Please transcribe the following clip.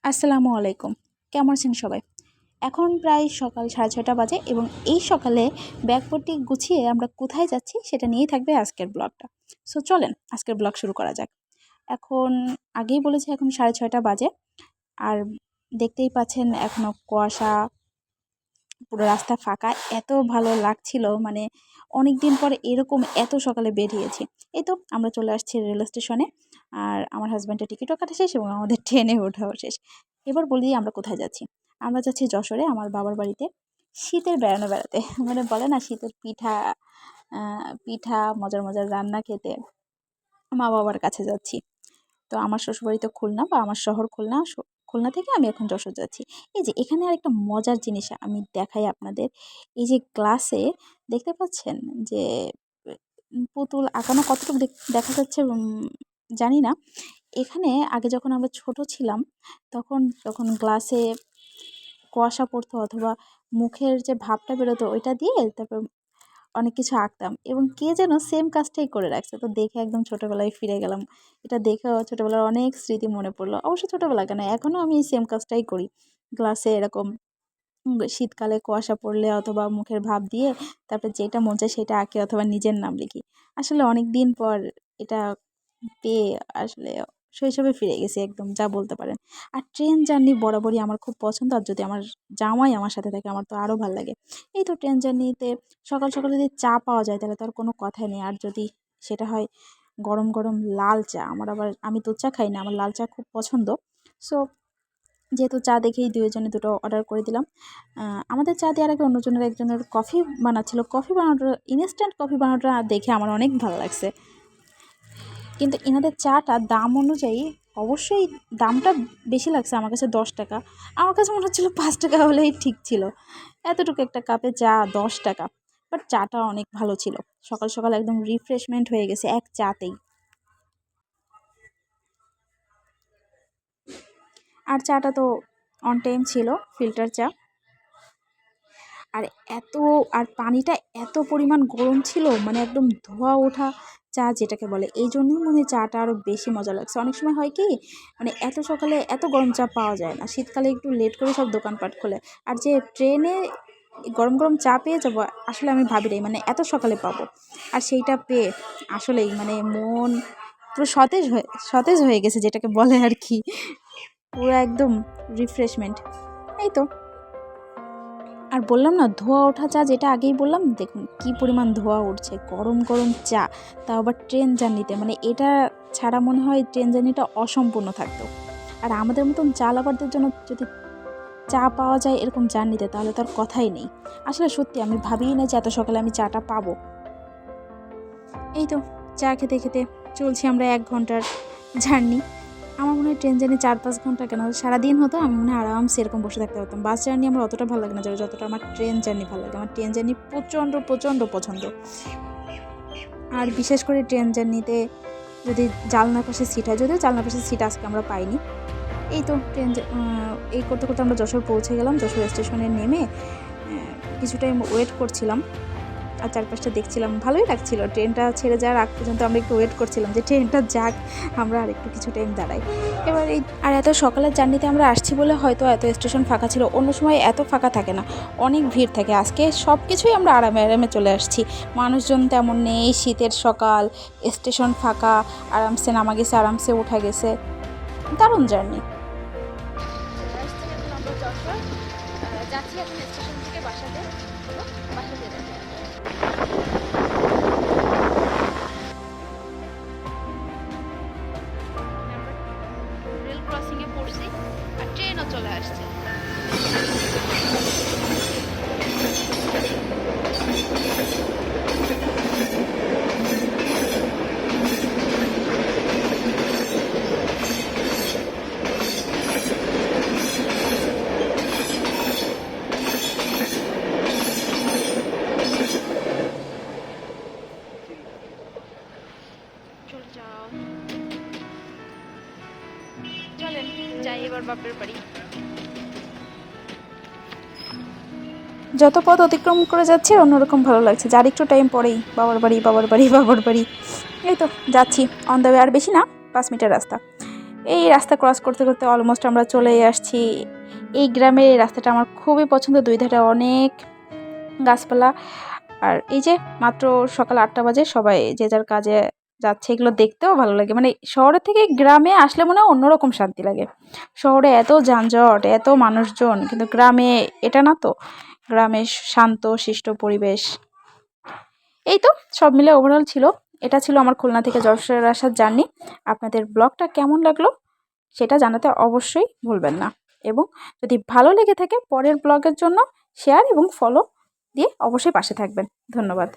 আসসালামু আলাইকুম। কেমন আছেন সবাই? এখন প্রায় সকাল 6:30 বাজে এবং এই সকালে ব্যাগপত্র গুছিয়ে আমরা কোথায় যাচ্ছি সেটা নিয়েই থাকবে আজকের ব্লগটা। সো চলেন আজকের ব্লগ শুরু করা যাক। এখন আগেই বলেছি এখন 6:30 বাজে। আর দেখতেই পাচ্ছেন এখনো কুয়াশা, পুরো রাস্তা ফাঁকা। এত ভালো লাগছিল, মানে অনেকদিন পরে এরকম এত সকালে বেরিয়েছি। এই তো আমরা চলে আসছি রেল স্টেশনে। আর আমার হাজব্যান্ডের টিকিটও কাটা শেষ এবং আমাদের ট্রেনে ওঠাও শেষ। এবার বলি আমরা কোথায় যাচ্ছি। আমরা যাচ্ছি যশোরে আমার বাবার বাড়িতে শীতের বেড়াতে। মানে বলে না শীতের পিঠা, পিঠা মজার মজার রান্না খেতে মা বাবার কাছে যাচ্ছি। তো আমার শ্বশুরবাড়ি তো খুলনা, বা আমার শহর খুলনা। খুলনা থেকে আমি এখন যশোর যাচ্ছি। এই যে এখানে আরেকটা মজার জিনিস আমি দেখাই আপনাদের। এই যে গ্লাসে দেখতে পাচ্ছেন যে পুতুল আঁকানো কতটুকু দেখা যাচ্ছে জানি না। এখানে আগে যখন আমরা ছোট ছিলাম তখন যখন গ্লাসে কুয়াশা পড়তো অথবা মুখের যে ভাবটা বেরোতো ওইটা দিয়ে তারপর অনেক কিছু আঁকতাম এবং কে যেন সেম কাজটাই করে রাখছে। তো দেখে একদম ছোটোবেলায় ফিরে গেলাম। এটা দেখেও ছোটোবেলার অনেক স্মৃতি মনে পড়লো। অবশ্য ছোটোবেলা কেন, এখনও আমি এই সেম কাজটাই করি। গ্লাসে এরকম শীতকালে কুয়াশা পড়লে অথবা মুখের ভাব দিয়ে তারপর যেটা মন চায় সেটা আঁকি অথবা নিজের নাম লিখি। আসলে অনেক দিন পর এটা পেয়ে আসলে শৈশবে ফিরে গেছি একদম, যা বলতে পারেন। আর ট্রেন জার্নি বরাবরই আমার খুব পছন্দ। আর যদি আমার জামাই আমার সাথে থাকে আমার তো আরও ভালো লাগে। এই তো ট্রেন জার্নিতে সকাল সকাল যদি চা পাওয়া যায় তাহলে তো আর কোনো কথাই নেই। আর যদি সেটা হয় গরম গরম লাল চা, আমি দুধ চা খাই না, আমার লাল চা খুব পছন্দ। সো যেহেতু চা দেখেই দুজনে দুটো অর্ডার করে দিলাম। আমাদের চা দেওয়ার আগে অন্যজনের একজনের কফি বানাচ্ছিল। কফি বানানোটা, ইনস্ট্যান্ট কফি বানানোটা দেখে আমার অনেক ভালো লাগছে। কিন্তু এনাদের চাটা দাম অনুযায়ী অবশ্যই দামটা বেশি লাগছে আমার কাছে, 10 টাকা। আমার কাছে মনে হচ্ছিলো 5 টাকা হলেই ঠিক ছিল। এতটুকু একটা কাপে চা 10 টাকা। বাট চাটা অনেক ভালো ছিল। সকাল সকাল একদম রিফ্রেশমেন্ট হয়ে গেছে এক চাতেই। আর চাটা তো অন টাইম ছিল, ফিল্টার চা। আর এত আর পানিটা এত পরিমাণ গরম ছিল, মানে একদম ধোয়া ওঠা চা যেটাকে বলে। এই জন্যই মনে হয় চাটা আরও বেশি মজা লাগছে। অনেক সময় হয় কি, মানে এত সকালে এত গরম চা পাওয়া যায় না, শীতকালে একটু লেট করে সব দোকানপাট খোলে। আর যে ট্রেনে গরম গরম চা পেয়ে যাবো আসলে আমি ভাবি নাই মানে এত সকালে পাবো। আর সেইটা পেয়ে আসলেই মানে মন পুরো সতেজ হয়ে গেছে যেটাকে বলে আর কি, পুরো একদম রিফ্রেশমেন্ট। এই তো। আর বললাম না ধোয়া ওঠা চা, যেটা আগেই বললাম, দেখুন কি পরিমাণ ধোয়া উঠছে, গরম গরম চা, তাও আবার ট্রেন জার্নিতে। মানে এটা ছাড়া মনে হয় ট্রেন জার্নিটা অসম্পূর্ণ থাকতো। আর আমাদের মতন চা লাভারদের জন্য যদি চা পাওয়া যায় এরকম জার্নিতে তাহলে তো আর কথাই নেই। আসলে সত্যি আমি ভাবিই না যে এত সকালে আমি চাটা পাবো। এই তো চা খেতে খেতে চলছি আমরা 1 ঘন্টার জার্নি। আমার মনে হয় ট্রেন জার্নি 4-5 ঘন্টা কেন, সারাদিন হতো আমি মনে হয় আরামসে এরকম বসে থাকতে পারতাম। বাস জার্নি আমার অতটা ভালো লাগে না যতটা আমার ট্রেন জার্নি ভালো লাগে। আমার ট্রেন জার্নি প্রচণ্ড প্রচণ্ড পছন্দ। আর বিশেষ করে ট্রেন জার্নিতে যদি জানলার পাশে সিট হয়, যদিও জানলার পাশে সিট আজকে আমরা পাইনি। এই তো এই করতে করতে আমরা যশোর পৌঁছে গেলাম। যশোর স্টেশনে নেমে কিছু টাইম ওয়েট করছিলাম আর চারপাশটা দেখছিলাম। ভালোই লাগছিল। ট্রেনটা ছেড়ে যাওয়ার আগ পর্যন্ত আমরা একটু ওয়েট করছিলাম যে ট্রেনটা যাক, আমরা আর একটু কিছু টাইম দাঁড়াই। এবার এত সকালের জার্নিতে আমরা আসছি বলে হয়তো এত স্টেশন ফাঁকা ছিল, অন্য সময় এত ফাঁকা থাকে না, অনেক ভিড় থাকে। আজকে সব কিছুই আমরা আরামে আরামে চলে আসছি, মানুষজন তেমন নেই, শীতের সকাল, স্টেশন ফাঁকা, আরামসে নামা গেছে, আরামসে উঠা গেছে, দারুণ জার্নি। যাচ্ছি এখন স্টেশন থেকে বাসাতে। রেল ক্রসিংয়ে পড়ছি আর ট্রেনও চলে আসছে। চলে যাও, চলেন যাই এবার বাপের বাড়ি। যত পথ অতিক্রম করে যাচ্ছে অন্যরকম ভালো লাগছে, যার একটু টাইম পরেই বাবার বাড়ি বাবার বাড়ি বাবার বাড়ি। এই তো যাচ্ছি অন দ্য ওয়ে, আর বেশি না, 5 মিনিটের রাস্তা। এই রাস্তা ক্রস করতে করতে অলমোস্ট আমরা চলেই আসছি। এই গ্রামের এই রাস্তাটা আমার খুবই পছন্দ, দুই ধারে অনেক গাছপালা। আর এই যে মাত্র সকাল 8টা বাজে, সবাই যে যার কাজে যাচ্ছে, এগুলো দেখতেও ভালো লাগে। মানে শহরের থেকে গ্রামে আসলে মনে হয় অন্যরকম শান্তি লাগে। শহরে এত যানজট, এত মানুষজন, কিন্তু গ্রামে এটা না তো। গ্রামে শান্ত শিষ্ট পরিবেশ। এই তো সব মিলে ওভারঅল ছিল, এটা ছিল আমার খুলনা থেকে যশোর আসার জার্নি। আপনাদের ব্লগটা কেমন লাগলো সেটা জানাতে অবশ্যই ভুলবেন না, এবং যদি ভালো লেগে থাকে পরের ব্লগের জন্য শেয়ার এবং ফলো দিয়ে অবশ্যই পাশে থাকবেন। ধন্যবাদ।